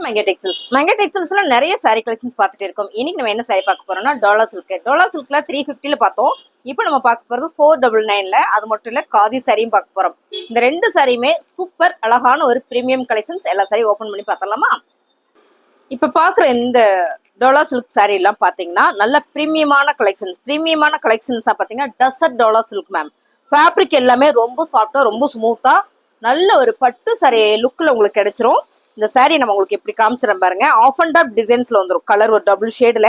மெங்கா textiles. மெங்கா டெக்ஸ்டைல்ஸ்ல நிறைய sorry collections பார்த்துட்டு இருக்கோம். இன்னைக்கு நம்ம என்ன சாரி பார்க்க போறோம்னா டோலா சில்க். டோலா சில்க்ல 350ல பார்த்தோம். இப்போ நம்ம பார்க்க போறது 499ல. அது மட்டும் இல்ல காதி சாரியும் பார்க்க போறோம். இந்த ரெண்டு சாரியுமே சூப்பர் அழகான ஒரு பிரீமியம் கலெக்ஷன்ஸ். எல்லா சாரியும் ஓபன் பண்ணி பார்த்தலாமா? இப்ப பாக்குற இந்த டோலா சில்க் சாரி எல்லாம் பாத்தீங்கன்னா நல்ல பிரீமியமான கலெக்ஷன்ஸா பாத்தீங்கன்னா tussar Dola silk ma'am. Fabric எல்லாமே ரொம்ப சாஃப்டா ரொம்ப ஸ்மூத்தா நல்ல ஒரு பட்டு சாரி லுக்ல உங்களுக்கு கிடைச்சிரும். இந்த சாரி நம்ம உங்களுக்கு எப்படி காமிச்சிடும் பாருங்க. ஆஃப் அண்ட் ஆஃப் டிசைன்ஸ்ல வந்துடும். கலர் ஒரு டபுள் ஷேட்ல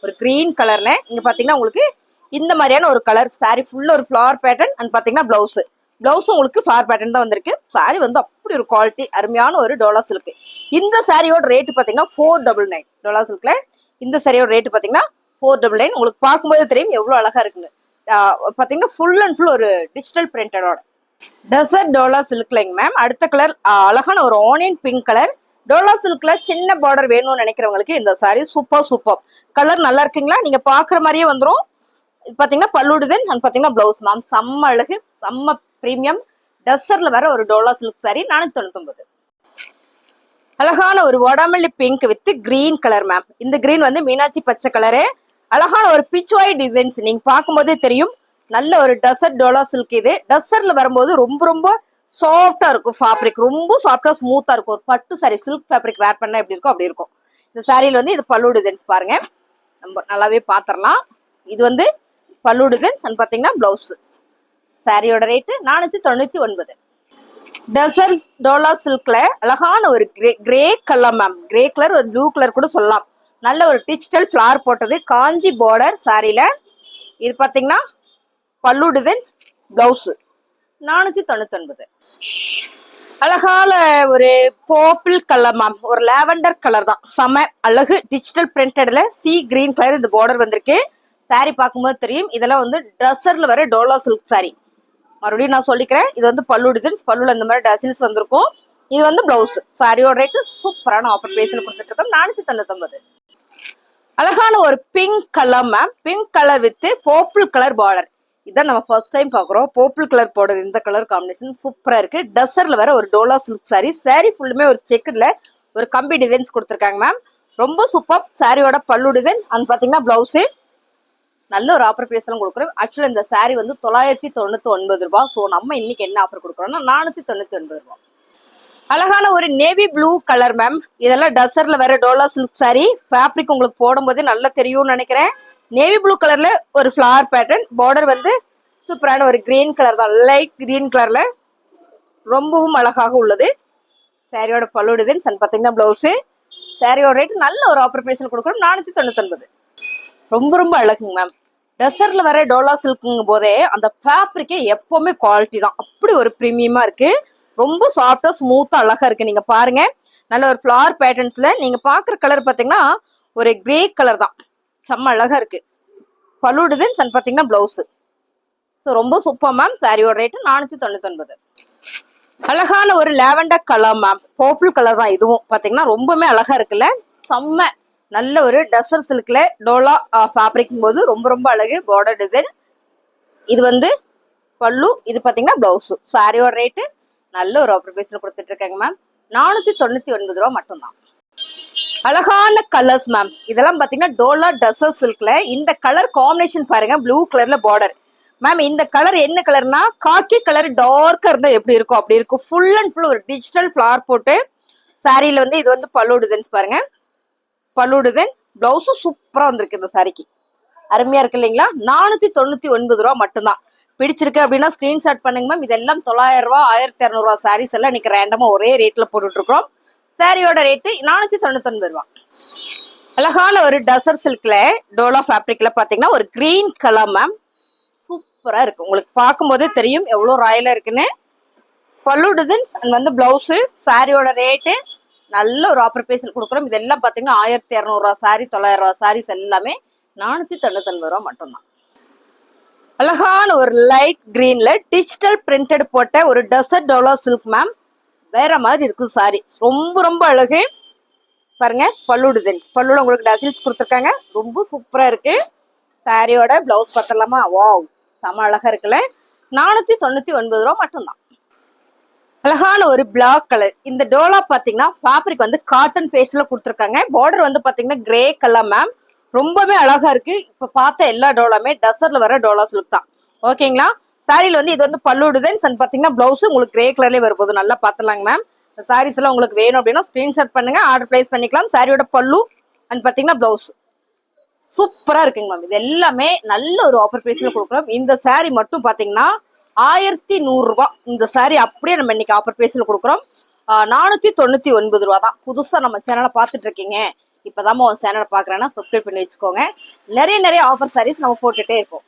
ஒரு கிரீன் கலர்ல இங்க பாத்தீங்கன்னா உங்களுக்கு இந்த மாதிரியான ஒரு கலர் சாரி ஃபுல்லா ஒரு ஃபிளவர் பேட்டர்ன் அண்ட் பாத்தீங்கன்னா பிளவுஸ் உங்களுக்கு ஃபிளவர் பேட்டர்ன் தான் வந்திருக்கு. சாரி வந்து அப்படி ஒரு குவாலிட்டி அருமையான ஒரு டோலா சில்க். இந்த சாரியோட ரேட் பாத்தீங்கன்னா 499 டோலா சில்க்ல. இந்த சாரியோட ரேட் பாத்தீங்கன்னா 499. உங்களுக்கு பார்க்கும்போது தெரியும் எவ்வளவு அழகா இருக்குன்னு. பாத்தீங்கன்னா ஃபுல் அண்ட் ஃபுல் ஒரு டிஜிட்டல் பிரிண்டடோட டெசர்ட் டோலா சில்க்லைங்க மேம். அடுத்த கலர் அழகான ஒரு ஆனியன் பிங்க் கலர். டோலா சில்க்ல சின்ன பார்டர் வேணும்னு நினைக்கிறவங்களுக்கு இந்த சாரி சூப்பர் கலர் நல்லா இருக்குங்களா? நீங்க பாக்குற மாதிரியே வந்துடும். பாத்தீங்கன்னா பல்லு டிசைன் அண்ட் பாத்தீங்கன்னா பிளவுஸ் மேம். செம்ம அழகு, செம்ம பிரீமியம். டெசர்ட்ல வர ஒரு டோலா சில்க் சாரி 499. அழகான ஒரு வடாமல்லி pink with green colour ma'am. இந்த கிரீன் வந்து மீனாட்சி பச்சை கலரு. அழகான ஒரு பிச்வாய் டிசைன்ஸ் நீங்க பார்க்கும்போதே தெரியும். நல்ல ஒரு டெசர்ட் டோலா சில்க். இது டெசர்ட்ல வரும்போது ரொம்ப சாஃப்டா இருக்கும். ஃபேப்ரிக் ரொம்ப சாஃப்டா ஸ்மூத்தா இருக்கும். ஒரு பட்டு சாரி சில்க் ஃபேப்ரிக் வேர் பண்ணா எப்படி இருக்கும் அப்படி இருக்கும். இந்த சாரியில வந்து இது பல்லு டிசைன்ஸ் பாருங்க. நம்ம நல்லாவே பாத்திரலாம். இது வந்து பல்லு டிசைன்ஸ் அண்ட் பாத்தீங்கன்னா பிளவுஸ். சாரியோட ரேட்டு 499. டெசர்ட் டோலா சில்க்ல அழகான ஒரு grey colour ma'am. Grey colour ஒரு ப்ளூ கலர் கூட சொல்லலாம். நல்ல ஒரு டிஜிட்டல் ஃபிளவர் போட்டது காஞ்சி பார்டர் சாரியில. இது பாத்தீங்கன்னா பல்லு டிசைன் பிளவுஸ் 499. அழகான ஒரு பர்பிள் கலர் மேம். ஒரு லாவெண்டர் கலர் தான். செம அழகு டிஜிட்டல் பிரிண்டட்ல சி கிரீன் கலர் இந்த பார்டர் வந்திருக்கு. சாரி பார்க்கும்போது தெரியும் இதெல்லாம் வந்து டெசர்ட்ல வர டோலா சில்க் சாரி. மறுபடியும் நான் சொல்லிக்கிறேன். இது வந்து பல்லு டிசைன்ஸ். பல்லுல இந்த மாதிரி டசில்ஸ் வந்திருக்கும். இது வந்து பிளவுஸ். சாரியோட ரேட்டு சூப்பரான ஆஃபர் பிரைஸ்ல கொடுத்துட்டு இருக்கோம் 499. அழகான ஒரு pink colour ma'am. Pink colour with purple colour border. இதான் நம்ம ஃபர்ஸ்ட் டைம் பாக்குறோம். பர்பிள் கலர் பார்டர் இந்த கலர் காம்பினேஷன் சூப்பரா இருக்கு. டெசர்ட்ல வர ஒரு டோலா சில்க் சாரி. சாரி ஃபுல்லுமே ஒரு செக்குல ஒரு கம்பி டிசைன்ஸ் கொடுத்துருக்காங்க மேம். ரொம்ப சூப்பர். சாரியோட பல்லு டிசைன் அண்ட் பாத்தீங்கன்னா பிளவுஸ். நல்ல ஒரு ஆஃபர் பிரைஸ் எல்லாம் கொடுக்குறோம். ஆக்சுவலா இந்த சாரி வந்து 999 ரூபாய். ஸோ நம்ம இன்னைக்கு என்ன ஆஃபர் கொடுக்குறோம்னா 499 ரூபாய். அழகான ஒரு நேவி ப்ளூ கலர் மேம். இதெல்லாம் டெசர்ட்ல வேற டோலா சில்க் சாரி. ஃபேப்ரிக் உங்களுக்கு போடும் போதே நல்லா தெரியும்னு நினைக்கிறேன். நேவி ப்ளூ கலர்ல ஒரு ஃபிளவர் பேட்டர்ன். பார்டர் வந்து சூப்பரான ஒரு கிரீன் கலர் தான். லைட் கிரீன் கலர்ல ரொம்பவும் அழகாக உள்ளது. சாரியோட பல்லு டிசைன் அண்ட் பாத்தீங்கன்னா பிளவுஸ். சாரியோட ரேட் நல்ல ஒரு ஆஃபர் பிரைஸ்ல கொடுக்குறோம் 499. ரொம்ப அழகுங்க மேம். டெசர்ட்ல வர டோலா சில்க்குங்கும் போதே அந்த ஃபேப்ரிக்கே எப்பவுமே குவாலிட்டி தான். அப்படி ஒரு பிரீமியமா இருக்கு. ரொம்ப சாஃப்டா ஸ்மூத்தா அழகா இருக்கு. நீங்க பாருங்க நல்ல ஒரு ஃபிளவர் பேட்டர்ன்ஸ்ல நீங்க பாக்குற கலர் பாத்தீங்கன்னா ஒரு கிரே கலர் தான். செம்ம அழகா இருக்கு. பல்லு டிசைன்ஸ் அண்ட் பாத்தீங்கன்னா பிளவுஸ். ஸோ ரொம்ப சூப்பர் மேம். சாரியோட ரேட்டு 499. அழகான ஒரு lavender colour ma'am. Purple colour தான் இதுவும். பாத்தீங்கன்னா ரொம்பவே அழகா இருக்குல்ல. செம்ம நல்ல ஒரு டெசர்ட் சில்க்ல டோலா ஃபேப்ரிக் போது ரொம்ப அழகு. Border design. இது வந்து பல்லு. இது பாத்தீங்கன்னா பிளவுஸ். சாரியோட ரேட்டு நல்ல ஒரு ஆஃபர் பிரைஸ்ல கொடுத்துட்டு இருக்காங்க மேம். 499 ரூபாய் மட்டும்தான். அழகான கலர்ஸ் மேம். இதெல்லாம் பாத்தீங்கன்னா டோலா டெசர்ட் சில்க்ல இந்த கலர் காம்பினேஷன் பாருங்க. ப்ளூ கலர்ல பார்டர் மேம். இந்த கலர் என்ன கலர்னா காக்கி கலர் டார்க்கா இருந்தா எப்படி இருக்கும் அப்படி இருக்கும். ஃபுல் அண்ட் ஃபுல் ஒரு டிஜிட்டல் ஃபிளவர் போட்டு சாரியில வந்து இது வந்து பல்லு டிசைன்ஸ் பாருங்க. பல்லு டிசைன் பிளவுஸும் சூப்பரா வந்திருக்கு. இந்த சாரிக்கு அருமையா இருக்கு இல்லைங்களா? 499 ரூபாய் மட்டும்தான். பிடிச்சிருக்கு அப்படின்னா ஸ்கிரீன்ஷாட் பண்ணுங்க மேம். இதெல்லாம் 900 ரூபாய் 1200 ரூபாய் சாரீஸ் எல்லாம் இன்னைக்கு ரேண்டமா ஒரே ரேட்ல போட்டுட்டு இருக்கோம். சாரியோட ரேட்டு 499 ரூபாய். அழகான ஒரு டெசர்ட் சில்க்ல டோலா ஃபேப்ரிக்ல பாத்தீங்கன்னா ஒரு கிரீன் கலர் மேம். சூப்பரா இருக்கு. உங்களுக்கு பார்க்கும் போதே தெரியும் எவ்வளவு ராயலா இருக்குன்னு. பல்லு டிசைன்ஸ் அண்ட் வந்து பிளவுஸ். சாரியோட ரேட்டு நல்ல ஒரு ஆஃபர் பிரைஸ்ல கொடுக்குறோம். இதெல்லாம் பாத்தீங்கன்னா 1200 ரூபாய் சாரி 900 ரூபாய் சாரீஸ் எல்லாமே 499 ரூபாய் மட்டும்தான். அழகான ஒரு லைட் கிரீன்ல டிஜிட்டல் பிரிண்டட் போட்ட ஒரு டெசர்ட் டோலா சில்க் மேம். வேற மாதிரி இருக்கு சாரி. ரொம்ப அழகு பாருங்க. பல்லு டிசைன்ஸ். பல்லுல உங்களுக்கு டசில்ஸ் கொடுத்துருக்காங்க. ரொம்ப சூப்பரா இருக்கு. சாரியோட பிளவுஸ் பார்த்தலாமா? வாவ் செம அழகா இருக்குல்ல. 499 ரூபாய் மட்டும்தான். அழகான ஒரு பிளாக் கலர். இந்த டோலா பாத்தீங்கன்னா ஃபேப்ரிக் வந்து காட்டன் பேஸ்ட்ல கொடுத்துருக்காங்க. பார்டர் வந்து பாத்தீங்கன்னா கிரே கலர் மேம். ரொம்பவே அழகா இருக்கு. இப்ப பார்த்த எல்லா டோலாமே டசர்ல வர டோலா சில்க் தான். ஓகேங்களா? சாரில வந்து இது வந்து பல்லு டிசைன்ஸ் அண்ட் பாத்தீங்கன்னா பிளவுஸ் உங்களுக்கு கிரே கலர்லயே வரும்போது நல்லா பாத்துலாங்க மேம். சாரீஸ் எல்லாம் உங்களுக்கு வேணும் அப்படின்னா ஸ்கிரீன்ஷாட் பண்ணுங்க, ஆர்டர் பிளேஸ் பண்ணிக்கலாம். சாரியோட பல்லு அண்ட் பாத்தீங்கன்னா பிளவுஸ் சூப்பரா இருக்குங்க மேம். இது எல்லாமே நல்ல ஒரு ஆஃபர் பிரைஸ்ல கொடுக்குறோம். இந்த சாரி மட்டும் பாத்தீங்கன்னா 1100 ரூபாய். இந்த சாரி அப்படியே நம்ம இன்னைக்கு ஆஃபர் பிரைஸ்ல கொடுக்குறோம். 499 ரூபா தான். புதுசா நம்ம சேனலை பார்த்துட்டு இருக்கீங்க, இப்பதான் உங்க சேனலை பாக்குறேன்னா சப்ஸ்கிரைப் பண்ணி வச்சுக்கோங்க. நிறைய ஆஃபர் சாரீஸ் நம்ம போட்டுட்டே இருக்கோம்.